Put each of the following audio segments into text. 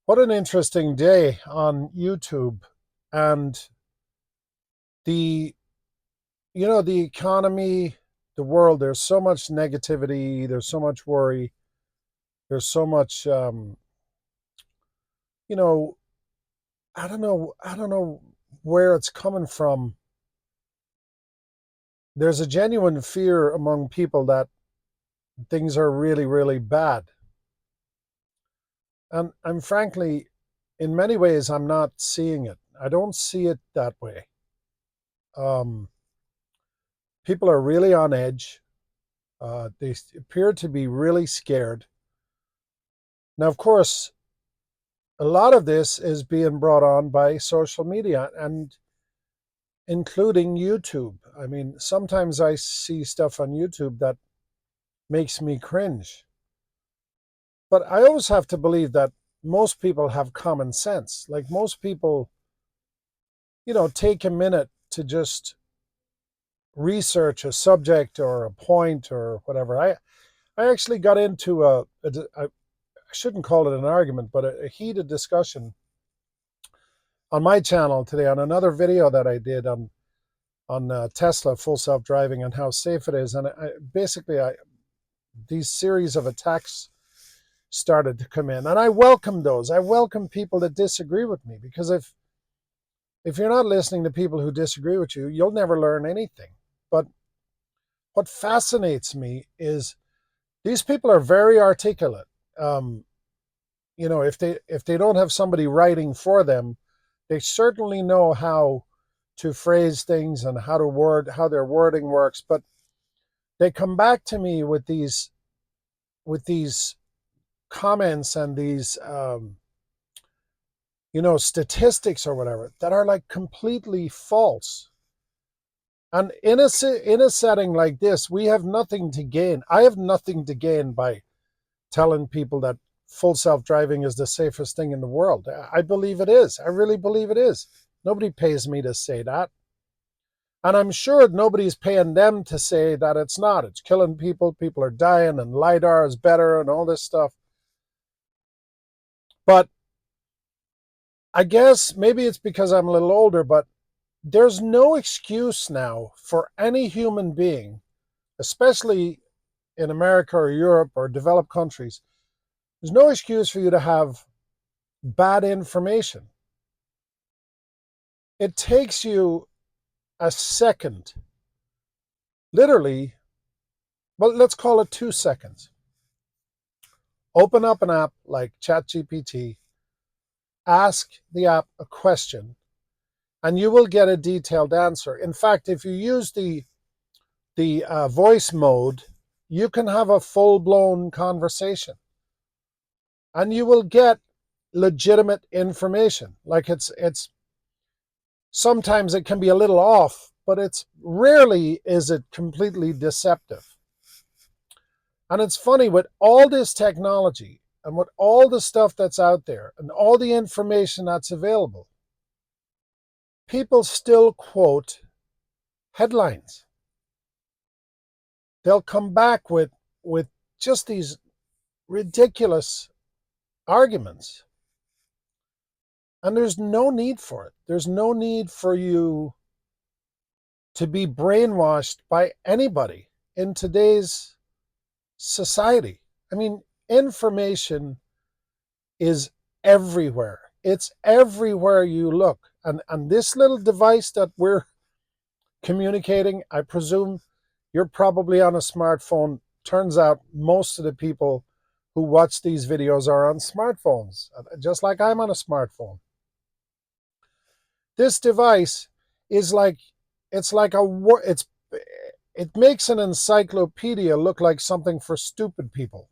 What an interesting day on YouTube and the the economy, the world. There's so much negativity, there's so much worry, there's so much you know, I don't know where it's coming from. There's a genuine fear among people that things are really, really bad. And I'm frankly, in many ways, I'm not seeing it. I don't see it that way. Um, People are really on edge. They appear to be really scared. Now, of course, a lot of this is being brought on by social media and including YouTube. I mean, sometimes I see stuff on YouTube that makes me cringe. But I always have to believe that most people have common sense. Like most people, take a minute to just research a subject or a point or whatever. I actually got into I shouldn't call it an argument, but a heated discussion on my channel today on another video that I did on Tesla full self-driving and how safe it is. And these series of attacks started to come in, and I welcome those. I welcome people that disagree with me, because if you're not listening to people who disagree with you, you'll never learn anything. But what fascinates me is these people are very articulate. Um, if they don't have somebody writing for them, they certainly know how to phrase things and how their wording works. But they come back to me with these comments and these statistics or whatever that are like completely false. And in a setting like this, we have nothing to gain. I have nothing to gain by telling people that full self-driving is the safest thing in the world. I believe it is. I really believe it is. Nobody pays me to say that. And I'm sure nobody's paying them to say that it's not. It's killing people. People are dying, and LiDAR is better and all this stuff. But I guess maybe it's because I'm a little older, but there's no excuse now for any human being, especially in America or Europe or developed countries. There's no excuse for you to have bad information. It takes you a second, literally, well, let's call it 2 seconds. Open up an app like ChatGPT, ask the app a question, and you will get a detailed answer. In fact, if you use the voice mode, you can have a full-blown conversation, and you will get legitimate information. Like it's sometimes it can be a little off, but it's rarely is it completely deceptive. And it's funny, with all this technology and with all the stuff that's out there and all the information that's available, people still quote headlines. They'll come back with just these ridiculous arguments. And there's no need for it. There's no need for you to be brainwashed by anybody in today's society. I mean, information is everywhere. It's everywhere you look. And this little device that we're communicating, I presume you're probably on a smartphone. Turns out most of the people who watch these videos are on smartphones, just like I'm on a smartphone. This device is like, it makes an encyclopedia look like something for stupid people.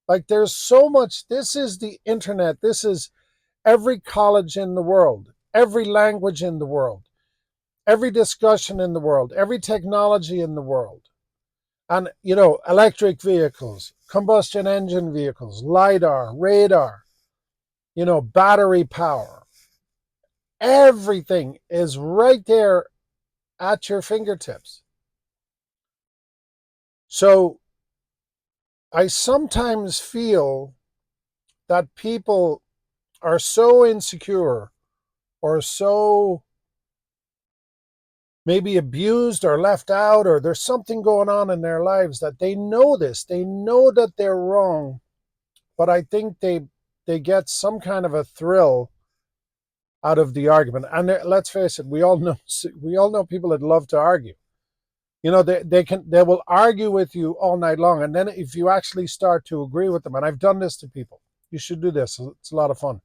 Like, there's so much. This is the internet. This is every college in the world, every language in the world, every discussion in the world, every technology in the world. And, electric vehicles, combustion engine vehicles, LiDAR, radar, battery power. Everything is right there at your fingertips. So I sometimes feel that people are so insecure or so maybe abused or left out, or there's something going on in their lives that they know this, they know that they're wrong, but I think they get some kind of a thrill out of the argument. And let's face it, we all know people that love to argue. You know, they will argue with you all night long, and then if you actually start to agree with them, and I've done this to people, you should do this. It's a lot of fun.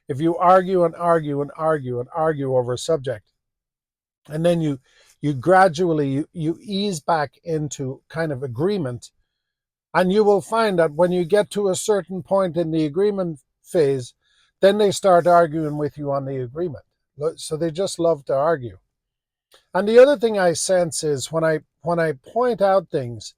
If you argue and argue and argue and argue over a subject, and then you gradually you ease back into kind of agreement, and you will find that when you get to a certain point in the agreement phase, then they start arguing with you on the agreement. So they just love to argue. And the other thing I sense is when I point out things,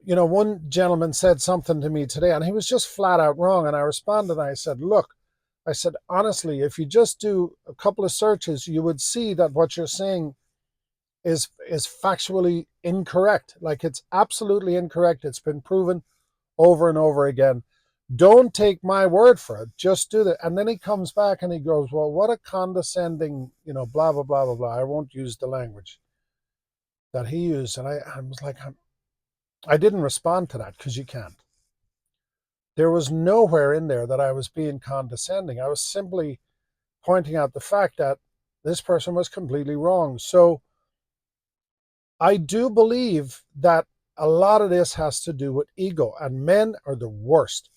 one gentleman said something to me today, and he was just flat out wrong. And I responded, and I said, look, I said, honestly, if you just do a couple of searches, you would see that what you're saying is factually incorrect. Like, it's absolutely incorrect. It's been proven over and over again. Don't take my word for it. Just do that. And then he comes back and he goes, well, what a condescending, blah, blah, blah, blah, blah. I won't use the language that he used. And I was like, I didn't respond to that because you can't. There was nowhere in there that I was being condescending. I was simply pointing out the fact that this person was completely wrong. So I do believe that a lot of this has to do with ego, and men are the worst.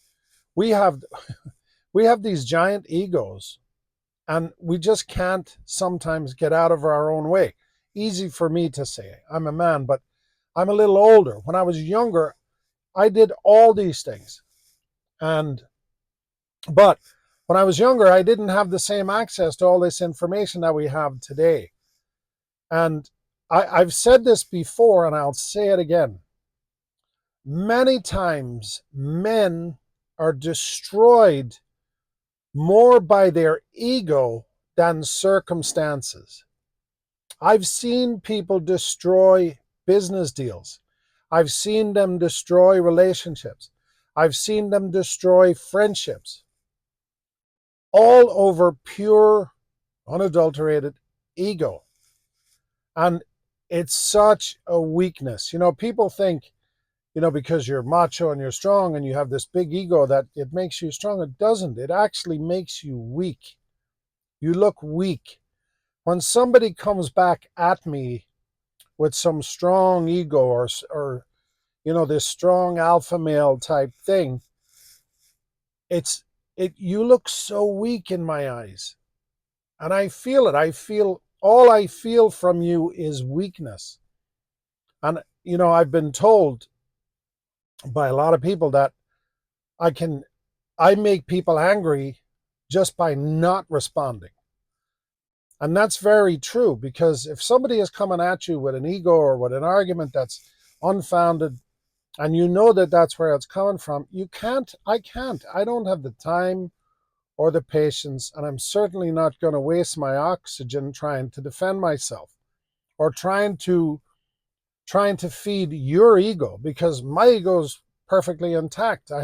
We have these giant egos, and we just can't sometimes get out of our own way. Easy for me to say. I'm a man, but I'm a little older. When I was younger, I did all these things. But when I was younger, I didn't have the same access to all this information that we have today. And I've said this before, and I'll say it again. Many times, men are destroyed more by their ego than circumstances. I've seen people destroy business deals. I've seen them destroy relationships. I've seen them destroy friendships. All over pure, unadulterated ego. And it's such a weakness. People think, because you're macho and you're strong and you have this big ego that it makes you strong. It doesn't. It actually makes you weak. You look weak. When somebody comes back at me with some strong ego or this strong alpha male type thing, you look so weak in my eyes. And I feel it. All I feel from you is weakness. And, I've been told by a lot of people that I make people angry just by not responding. And that's very true, because if somebody is coming at you with an ego or with an argument that's unfounded, and you know that that's where it's coming from, I don't have the time or the patience, and I'm certainly not going to waste my oxygen trying to defend myself or trying to feed your ego, because my ego's perfectly intact. I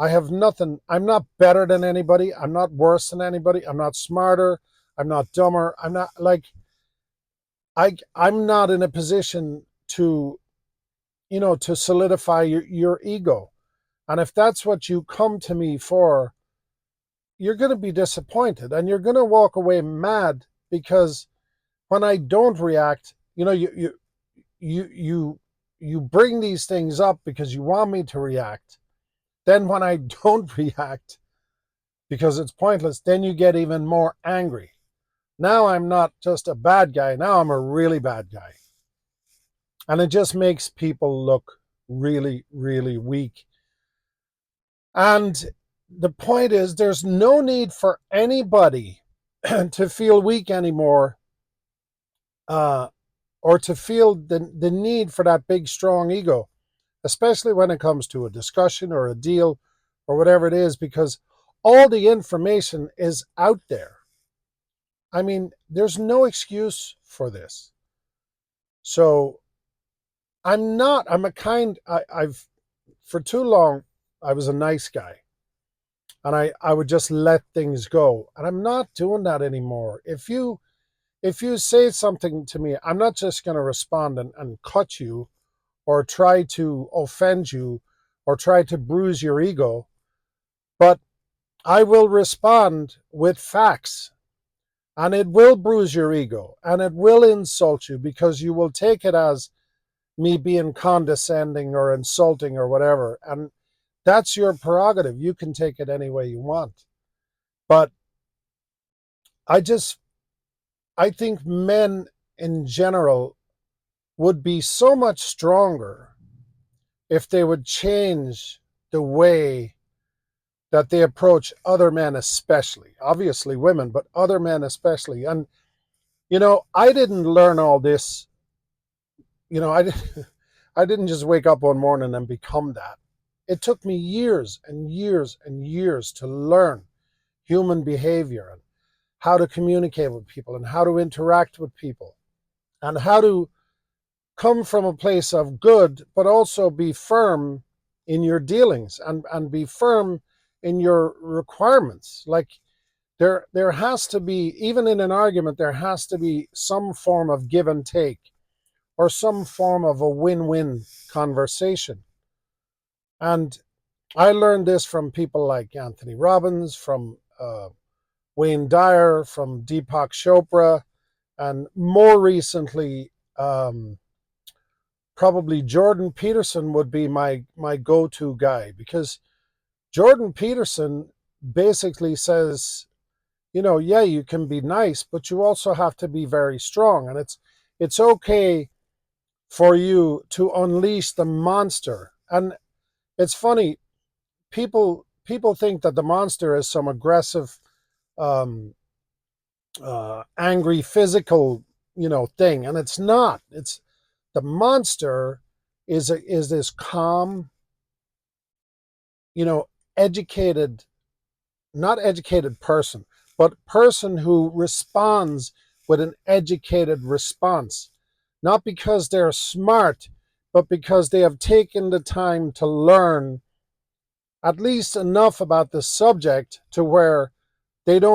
have nothing. I'm not better than anybody. I'm not worse than anybody. I'm not smarter. I'm not dumber. I'm not I'm not in a position to solidify your ego. And if that's what you come to me for, you're going to be disappointed, and you're going to walk away mad, because when I don't react, you bring these things up because you want me to react. Then when I don't react because it's pointless, then you get even more angry. Now I'm not just a bad guy. Now I'm a really bad guy. And it just makes people look really, really weak. And the point is, there's no need for anybody to feel weak anymore, or to feel the need for that big, strong ego, especially when it comes to a discussion or a deal or whatever it is, because all the information is out there. I mean, there's no excuse for this. So I've for too long, I was a nice guy. and I would just let things go. And I'm not doing that anymore. If you say something to me, I'm not just going to respond and cut you or try to offend you or try to bruise your ego, but I will respond with facts. And it will bruise your ego and it will insult you because you will take it as me being condescending or insulting or whatever. And that's your prerogative. You can take it any way you want. But I think men in general would be so much stronger if they would change the way that they approach other men, especially, obviously women, but other men especially. And, I didn't learn all this. I didn't just wake up one morning and become that. It took me years and years and years to learn human behavior and how to communicate with people and how to interact with people and how to come from a place of good, but also be firm in your dealings and be firm in your requirements. Like there has to be, even in an argument, there has to be some form of give and take or some form of a win-win conversation. And I learned this from people like Anthony Robbins, from Wayne Dyer, from Deepak Chopra, and more recently, probably Jordan Peterson would be my go-to guy, because Jordan Peterson basically says, yeah, you can be nice, but you also have to be very strong. And it's okay for you to unleash the monster. And it's funny, people think that the monster is some aggressive, angry physical, thing, and it's not. It's the monster is this calm, educated, not educated person, but person who responds with an educated response, not because they're smart, but because they have taken the time to learn at least enough about the subject to where they're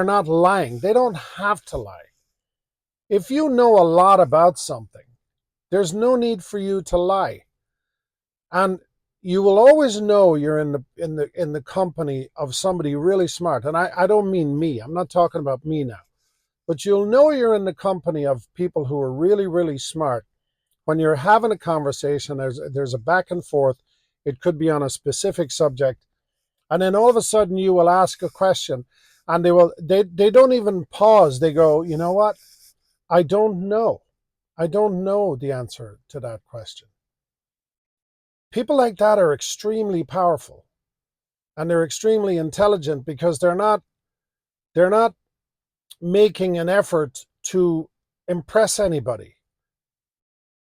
not lying. They don't have to lie. If you know a lot about something, there's no need for you to lie. And you will always know you're in the company of somebody really smart. And I don't mean me. I'm not talking about me now. But you'll know you're in the company of people who are really, really smart when you're having a conversation. There's a back and forth. It could be on a specific subject. And then all of a sudden you will ask a question and they don't even pause. They go, you know what? I don't know. I don't know the answer to that question. People like that are extremely powerful and they're extremely intelligent because they're not making an effort to impress anybody.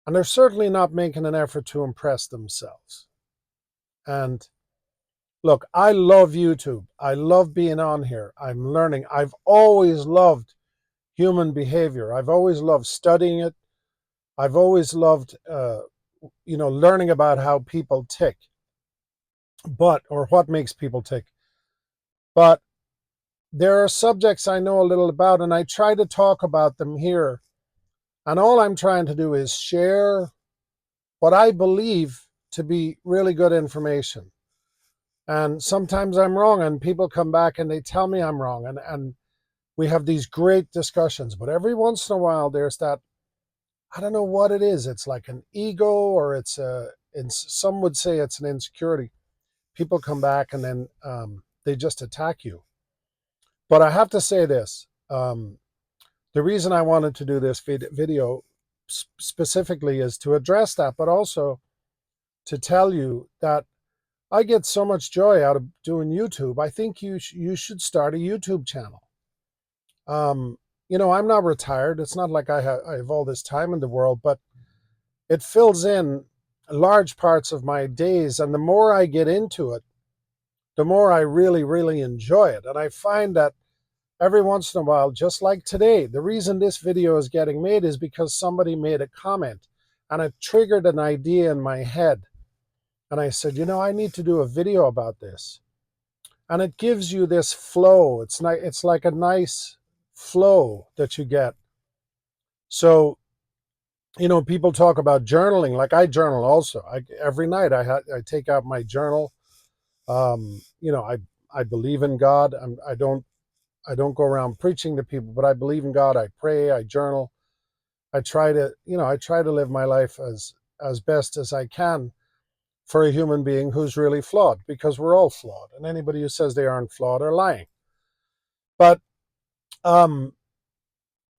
And they're certainly not making an effort to impress themselves. And look, I love YouTube. I love being on here. I'm learning. I've always loved human behavior. I've always loved studying it. I've always loved, learning about how people tick, or what makes people tick. But there are subjects I know a little about, and I try to talk about them here. And all I'm trying to do is share what I believe to be really good information. And sometimes I'm wrong, and people come back and they tell me I'm wrong, and we have these great discussions. But every once in a while, there's that, I don't know what it is. It's like an ego, or some would say it's an insecurity. People come back and then they just attack you. But I have to say this. The reason I wanted to do this video specifically is to address that, but also to tell you that I get so much joy out of doing YouTube. I think you should start a YouTube channel. I'm not retired. It's not like I have all this time in the world, but it fills in large parts of my days. And the more I get into it, the more I really, really enjoy it. And I find that every once in a while, just like today, the reason this video is getting made is because somebody made a comment and it triggered an idea in my head. And I said, I need to do a video about this. And it gives you this flow. It's like a nice flow that you get. So, people talk about journaling. Like I journal also. Every night I take out my journal. I believe in God. I don't go around preaching to people, but I believe in God. I pray. I journal. I try to live my life as best as I can for a human being who's really flawed, because we're all flawed, and anybody who says they aren't flawed are lying. But um,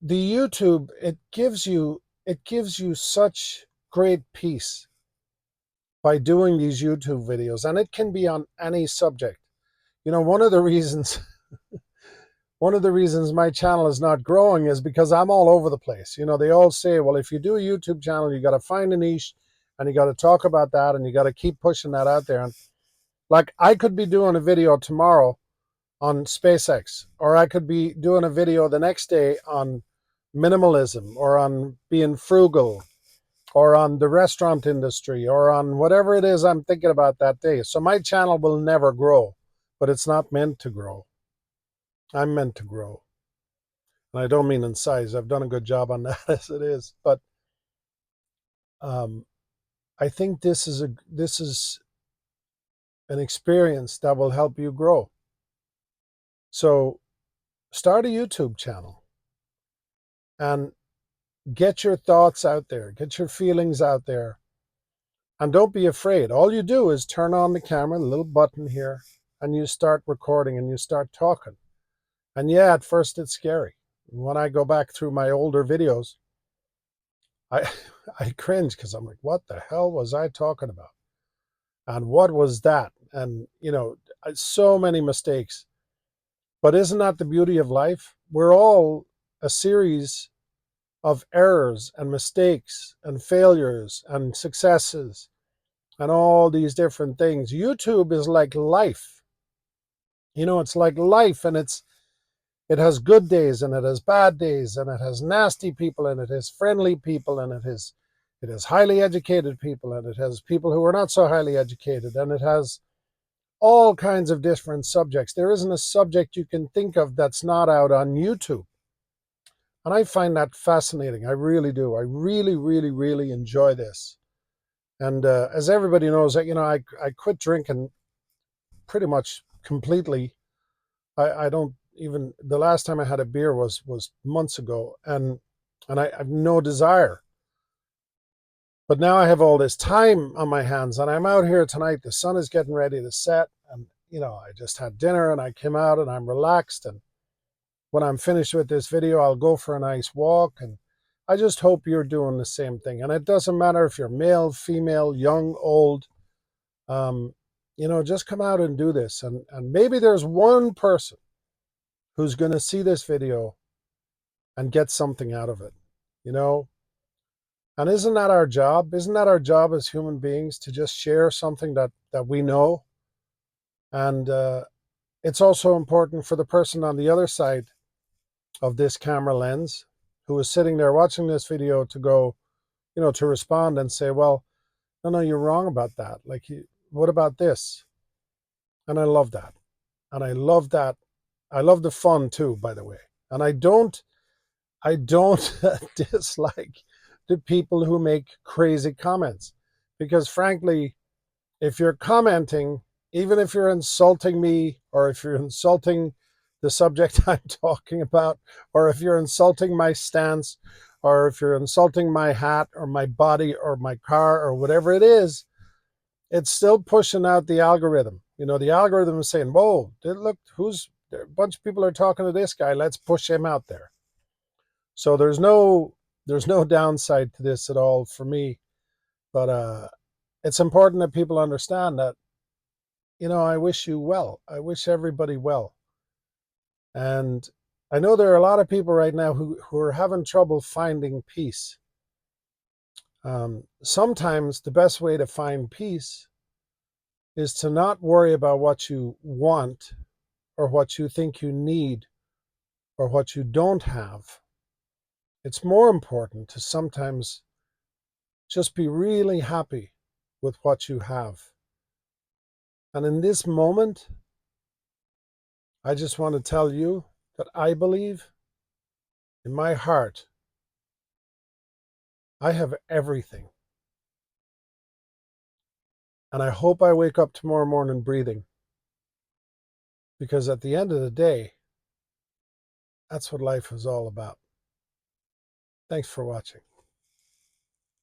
the YouTube, it gives you such great peace by doing these YouTube videos, and it can be on any subject. One of the reasons one of the reasons my channel is not growing is because I'm all over the place. They all say, well, if you do a YouTube channel, you got to find a niche and you got to talk about that and you got to keep pushing that out there. And like, I could be doing a video tomorrow on SpaceX, or I could be doing a video the next day on minimalism, or on being frugal, or on the restaurant industry, or on whatever it is I'm thinking about that day. So my channel will never grow, but it's not meant to grow. I'm meant to grow. And I don't mean in size. I've done a good job on that as it is. But I think this is an experience that will help you grow. So start a YouTube channel and get your thoughts out there, get your feelings out there, and don't be afraid. All you do is turn on the camera, the little button here, and you start recording and you start talking. And yeah, at first it's scary. When I go back through my older videos, I I cringe, because I'm like, what the hell was I talking about? And what was that? And so many mistakes. But isn't that the beauty of life? We're all a series of errors and mistakes and failures and successes and all these different things. YouTube is like life. It's like life, and it has good days and it has bad days, and it has nasty people and it has friendly people, and it has highly educated people and it has people who are not so highly educated, and it has all kinds of different subjects. There isn't a subject you can think of that's not out on YouTube. And I find that fascinating. I really do. I really, really, really enjoy this. And as everybody knows, I quit drinking pretty much completely. I don't even, the last time I had a beer was months ago, and I have no desire. But now I have all this time on my hands, and I'm out here tonight. The sun is getting ready to set, and I just had dinner and I came out and I'm relaxed. And when I'm finished with this video, I'll go for a nice walk. And I just hope you're doing the same thing. And it doesn't matter if you're male, female, young, old. Just come out and do this. And maybe there's one person who's going to see this video and get something out of it. And isn't that our job? Isn't that our job as human beings, to just share something that we know? And it's also important for the person on the other side of this camera lens who is sitting there watching this video to go, to respond and say, well, no, you're wrong about that. Like, what about this? And I love that. And I love that. I love the fun too, by the way. And I don't dislike the people who make crazy comments, because frankly, if you're commenting, even if you're insulting me, or if you're insulting the subject I'm talking about, or if you're insulting my stance, or if you're insulting my hat or my body or my car or whatever it is, it's still pushing out the algorithm. The algorithm is saying, whoa, look, a bunch of people are talking to this guy. Let's push him out there. So there's no downside to this at all for me. But it's important that people understand that, I wish you well. I wish everybody well. And I know there are a lot of people right now who are having trouble finding peace. Sometimes the best way to find peace is to not worry about what you want, or what you think you need, or what you don't have. It's more important to sometimes just be really happy with what you have. And in this moment, I just want to tell you that I believe in my heart I have everything. And I hope I wake up tomorrow morning breathing. Because at the end of the day, that's what life is all about. Thanks for watching.